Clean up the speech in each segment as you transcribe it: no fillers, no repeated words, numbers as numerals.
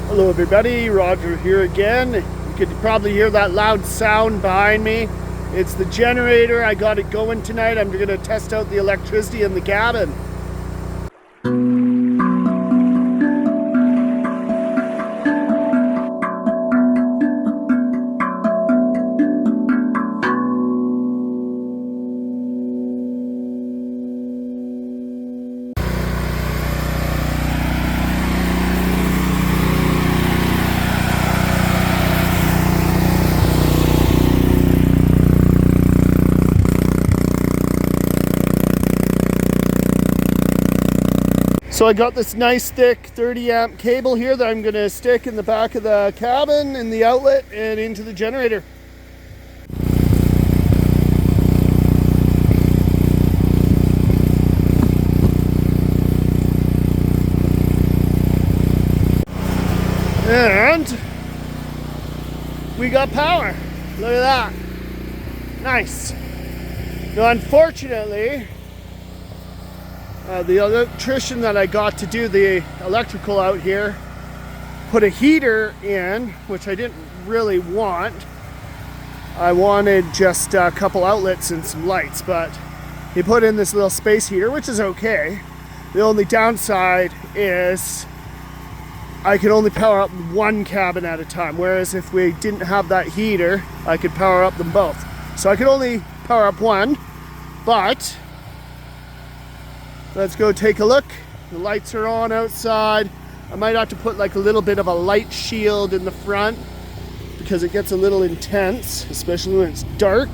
Hello everybody, Roger here again. You could probably hear that loud sound behind me. It's the generator. I got it going tonight. I'm going to test out the electricity in the cabin. So I got this nice thick 30 amp cable here that I'm going to stick in the back of the cabin, in the outlet, and into the generator. And we got power. Look at that. Nice. Now unfortunately, the electrician that I got to do the electrical out here put a heater in, which I didn't really want. I wanted just a couple outlets and some lights, but he put in this little space heater, which is okay. The only downside is I could only power up one cabin at a time, whereas if we didn't have that heater, I could power up them both. So I could only power up one, but let's go take a look. The lights are on outside. I might have to put like a little bit of a light shield in the front because it gets a little intense, especially when it's dark.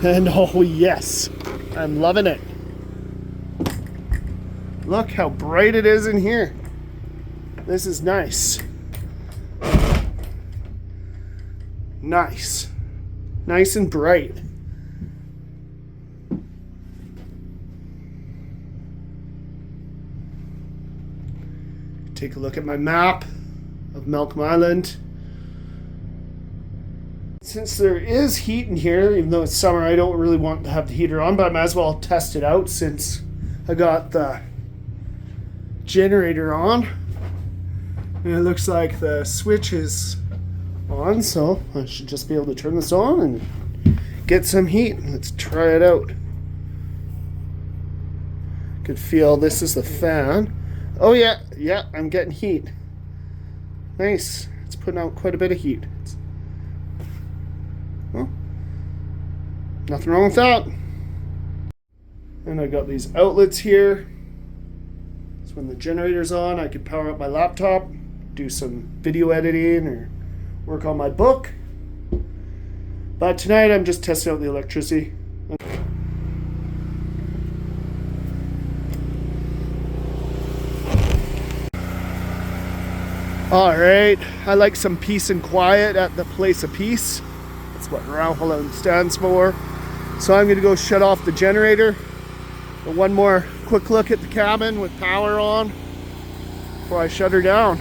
And oh yes, I'm loving it. Look how bright it is in here. This is nice. Nice. Nice and bright. Take a look at my map of Malcolm Island. Since there is heat in here, even though it's summer, I don't really want to have the heater on, but I might as well test it out since I got the generator on. And it looks like the switch is on, so I should just be able to turn this on and get some heat. Let's try it out. Could feel this is the fan. Oh yeah, I'm getting heat. Nice. It's putting out quite a bit of heat. Well, nothing wrong with that. And I got these outlets here. So when the generator's on, I could power up my laptop, do some video editing or work on my book. But tonight I'm just testing out the electricity. Alright, I like some peace and quiet at the place of peace. That's what Rauhala stands for. So I'm going to go shut off the generator. But one more quick look at the cabin with power on before I shut her down.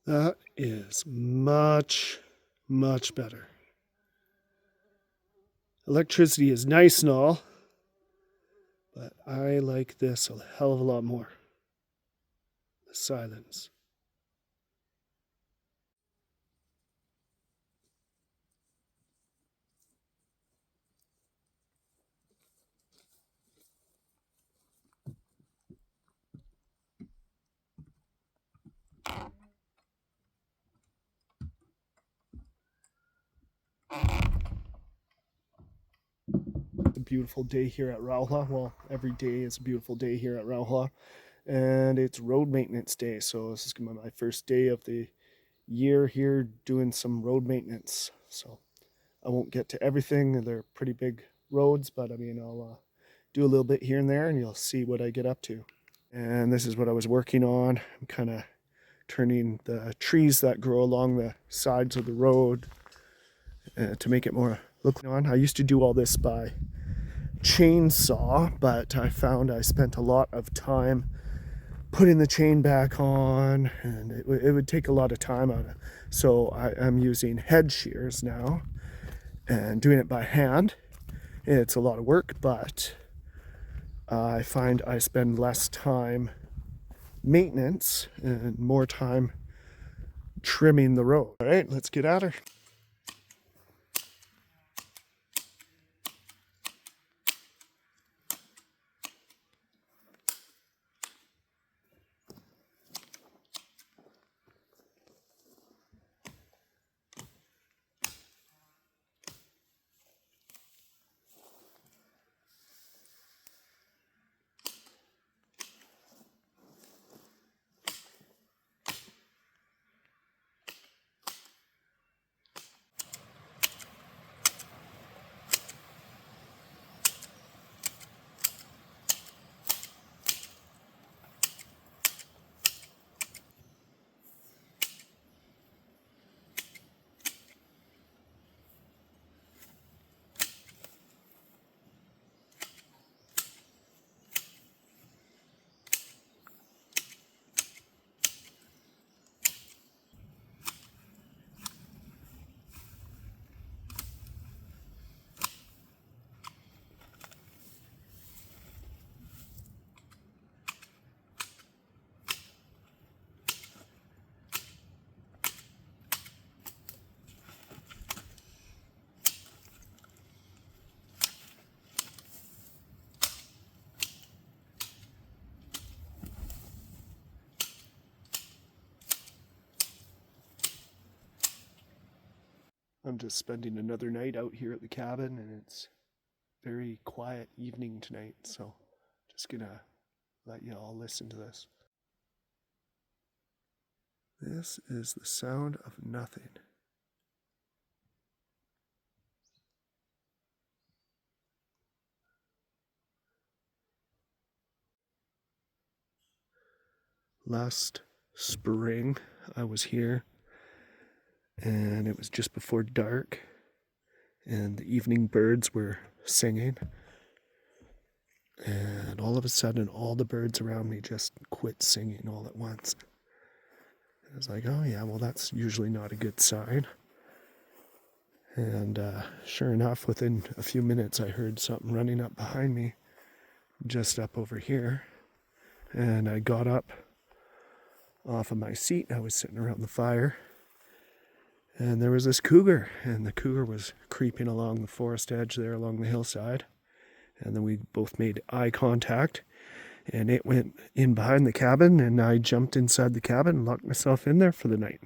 That is much, much better. Electricity is nice and all, but I like this a hell of a lot more. Silence. It's a beautiful day here at Rauhala. Well, every day is a beautiful day here at Rauhala. And it's road maintenance day, so this is gonna be my first day of the year here doing some road maintenance. So I won't get to everything. They're pretty big roads, but I mean I'll do a little bit here and there and you'll see what I get up to. And this is what I was working on. I'm kind of turning the trees that grow along the sides of the road to make it more look on. I used to do all this by chainsaw, but I found I spent a lot of time putting the chain back on, and it would take a lot of time out of it. So I'm using head shears now and doing it by hand. It's a lot of work, but I find I spend less time maintenance and more time trimming the road. All right, let's get at her. I'm just spending another night out here at the cabin, and it's very quiet evening tonight, so just gonna let you all listen to this. This is the sound of nothing. Last spring, I was here, and it was just before dark, and the evening birds were singing. And all of a sudden, all the birds around me just quit singing all at once. I was like, oh yeah, well, that's usually not a good sign. And sure enough, within a few minutes, I heard something running up behind me, just up over here. And I got up off of my seat. I was sitting around the fire, and there was this cougar, and the cougar was creeping along the forest edge there along the hillside. And then we both made eye contact, and it went in behind the cabin, and I jumped inside the cabin and locked myself in there for the night.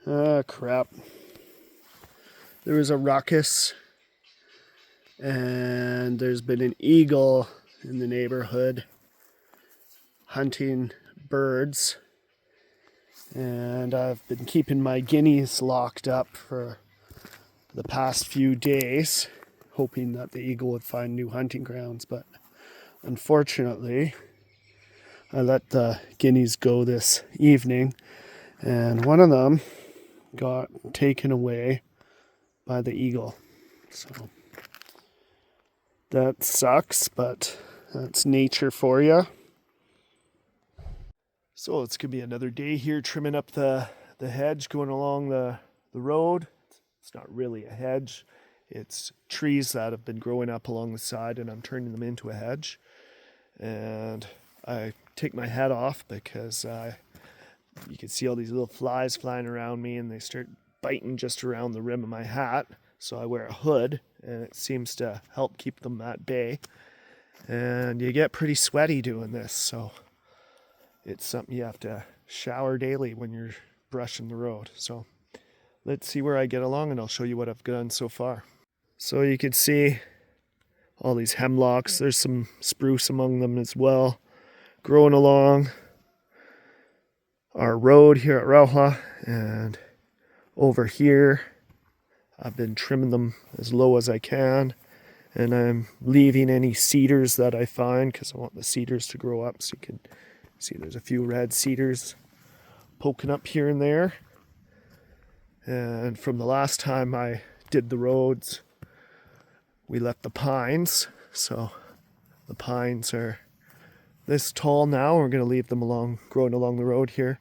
Ah, crap. There was a ruckus, and there's been an eagle in the neighborhood hunting birds. And I've been keeping my guineas locked up for the past few days, hoping that the eagle would find new hunting grounds. But unfortunately, I let the guineas go this evening, and one of them got taken away by the eagle. So that sucks, but that's nature for you. So it's gonna be another day here trimming up the hedge going along the road. It's not really a hedge. It's trees that have been growing up along the side, and I'm turning them into a hedge. And I take my hat off because You can see all these little flies flying around me, and they start biting just around the rim of my hat. So I wear a hood, and it seems to help keep them at bay. And you get pretty sweaty doing this, so it's something you have to shower daily when you're brushing the road. So let's see where I get along, and I'll show you what I've done so far. So you can see all these hemlocks. There's some spruce among them as well, growing along our road here at Rauhla. And over here, I've been trimming them as low as I can, and I'm leaving any cedars that I find because I want the cedars to grow up. So you can see there's a few red cedars poking up here and there. And from the last time I did the roads, we left the pines. So the pines are this tall now. We're going to leave them growing along the road here.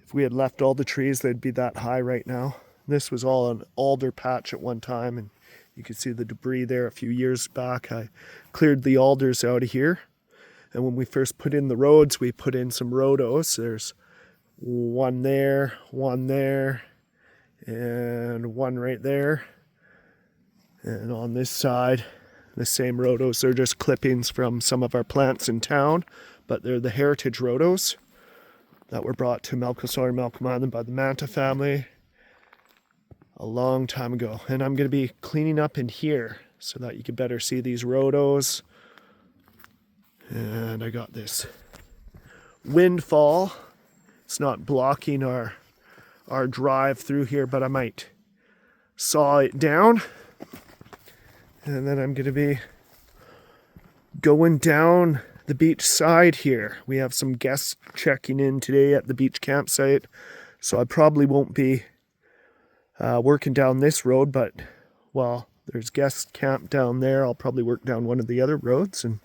If we had left all the trees, they'd be that high right now. This was all an alder patch at one time, and you can see the debris there a few years back. I cleared the alders out of here. And when we first put in the roads, we put in some rhodos. There's one there, and one right there. And on this side, the same rhodos. They're just clippings from some of our plants in town, but they're the heritage rhodos that were brought to Melchosar and Malcolm Island by the Manta family a long time ago. And I'm going to be cleaning up in here so that you can better see these rhodos. And I got this windfall. It's not blocking our drive through here, but I might saw it down. And then I'm going to be going down the beach side here. We have some guests checking in today at the beach campsite, so I probably won't be working down this road, but while there's guest camp down there, I'll probably work down one of the other roads and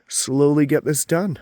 slowly get this done.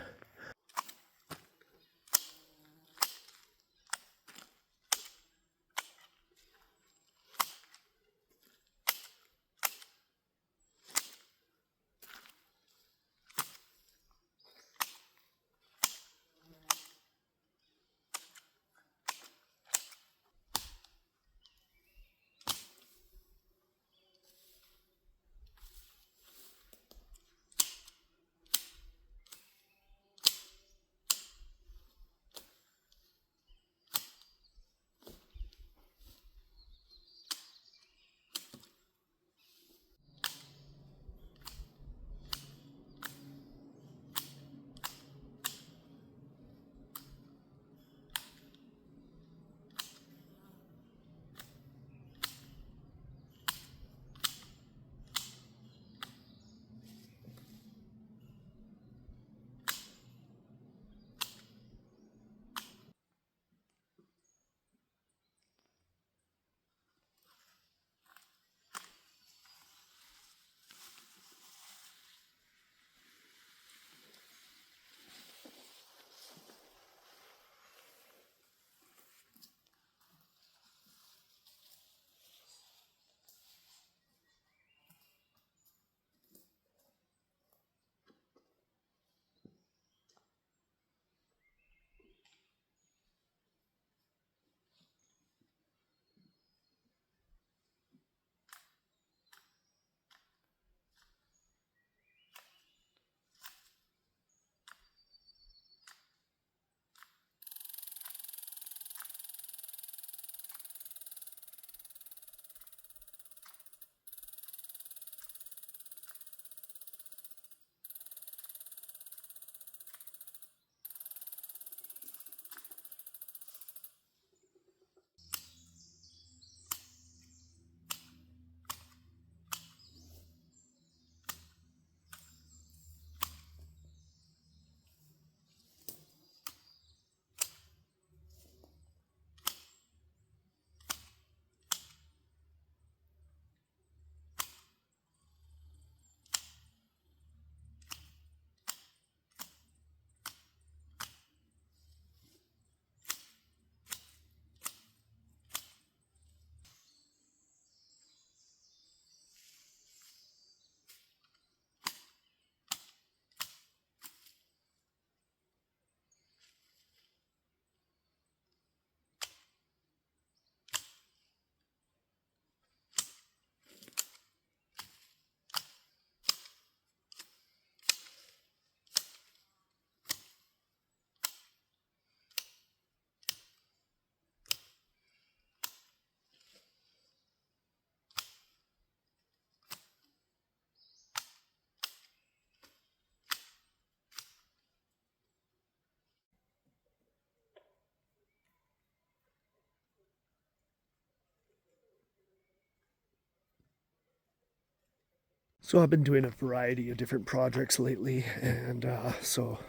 So I've been doing a variety of different projects lately, and so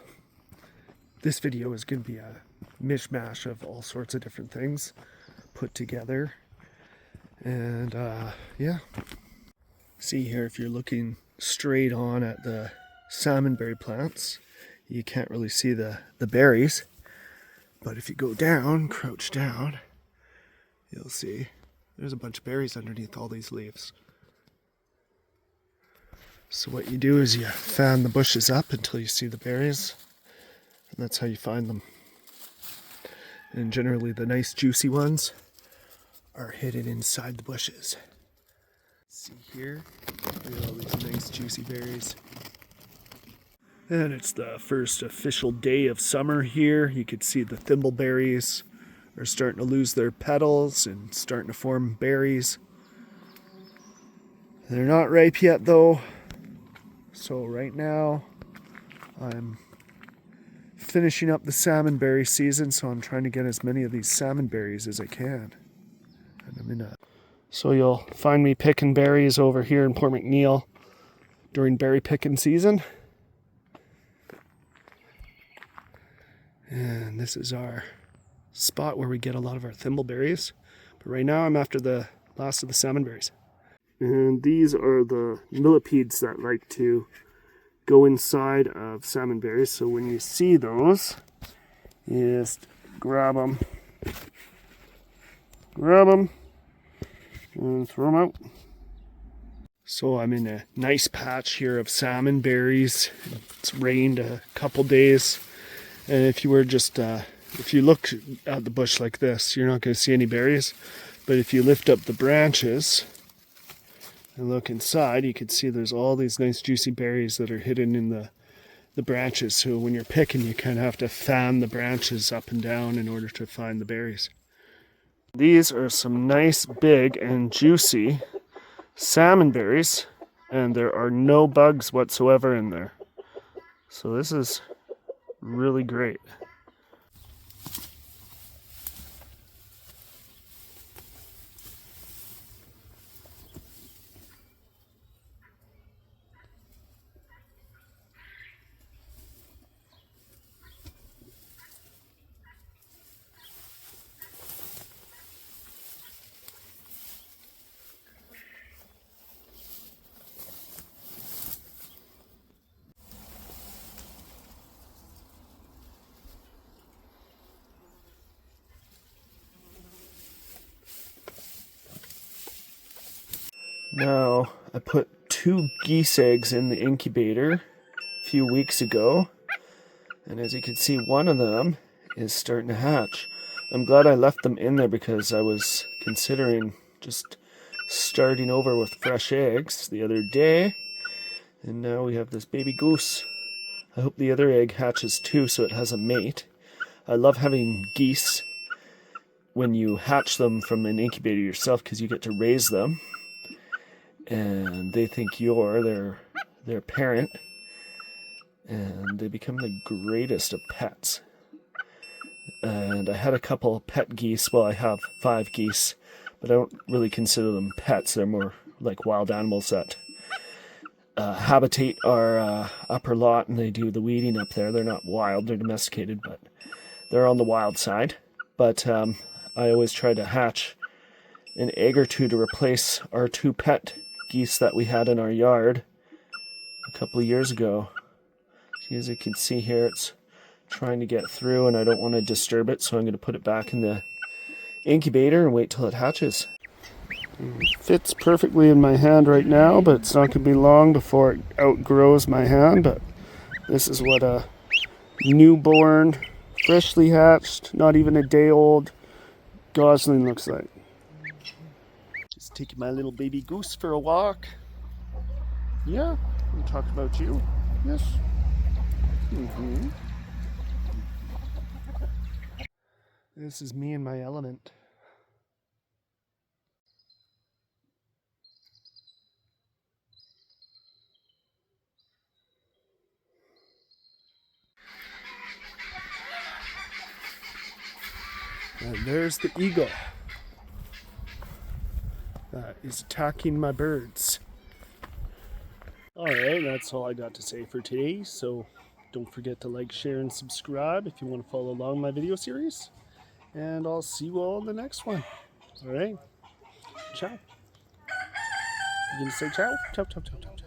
this video is going to be a mishmash of all sorts of different things put together. And yeah, see here, if you're looking straight on at the salmonberry plants, you can't really see the berries. But if you go down, crouch down, you'll see there's a bunch of berries underneath all these leaves. So what you do is you fan the bushes up until you see the berries, and that's how you find them. And generally the nice juicy ones are hidden inside the bushes. See here, look at all these nice juicy berries. And it's the first official day of summer here. You can see the thimbleberries are starting to lose their petals and starting to form berries. They're not ripe yet though. So right now I'm finishing up the salmonberry season, so I'm trying to get as many of these salmonberries as I can. And so you'll find me picking berries over here in Port McNeill during berry picking season. And this is our spot where we get a lot of our thimbleberries. But right now I'm after the last of the salmonberries. And these are the millipedes that like to go inside of salmonberries. So when you see those, you just grab them, and throw them out. So I'm in a nice patch here of salmonberries. It's rained a couple days. And if you were just, if you look at the bush like this, you're not going to see any berries. But if you lift up the branches and look inside, you can see there's all these nice juicy berries that are hidden in the branches. So when you're picking, you kind of have to fan the branches up and down in order to find the berries. These are some nice big and juicy salmon berries, and there are no bugs whatsoever in there. So this is really great. Now, I put 2 geese eggs in the incubator a few weeks ago, and as you can see, one of them is starting to hatch. I'm glad I left them in there because I was considering just starting over with fresh eggs the other day, and now we have this baby goose. I hope the other egg hatches too so it has a mate. I love having geese when you hatch them from an incubator yourself because you get to raise them. And they think you're their parent, and they become the greatest of pets. And I had a couple pet geese. Well, I have 5 geese, but I don't really consider them pets. They're more like wild animals that habitate our upper lot, and they do the weeding up there. They're not wild, they're domesticated, but they're on the wild side. But I always try to hatch an egg or 2 to replace our 2 pet geese that we had in our yard a couple of years ago. As you can see here, it's trying to get through and I don't want to disturb it, so I'm going to put it back in the incubator and wait till it hatches. It fits perfectly in my hand right now, but it's not going to be long before it outgrows my hand. But this is what a newborn, freshly hatched, not even a day old gosling looks like. Just taking my little baby goose for a walk. Yeah, we talked about you. Yes. This is me in my element. And there's the eagle that is attacking my birds. Alright, that's all I got to say for today. So don't forget to like, share, and subscribe if you want to follow along my video series. And I'll see you all in the next one. Alright, ciao. You gonna say ciao? Ciao, ciao, ciao, ciao.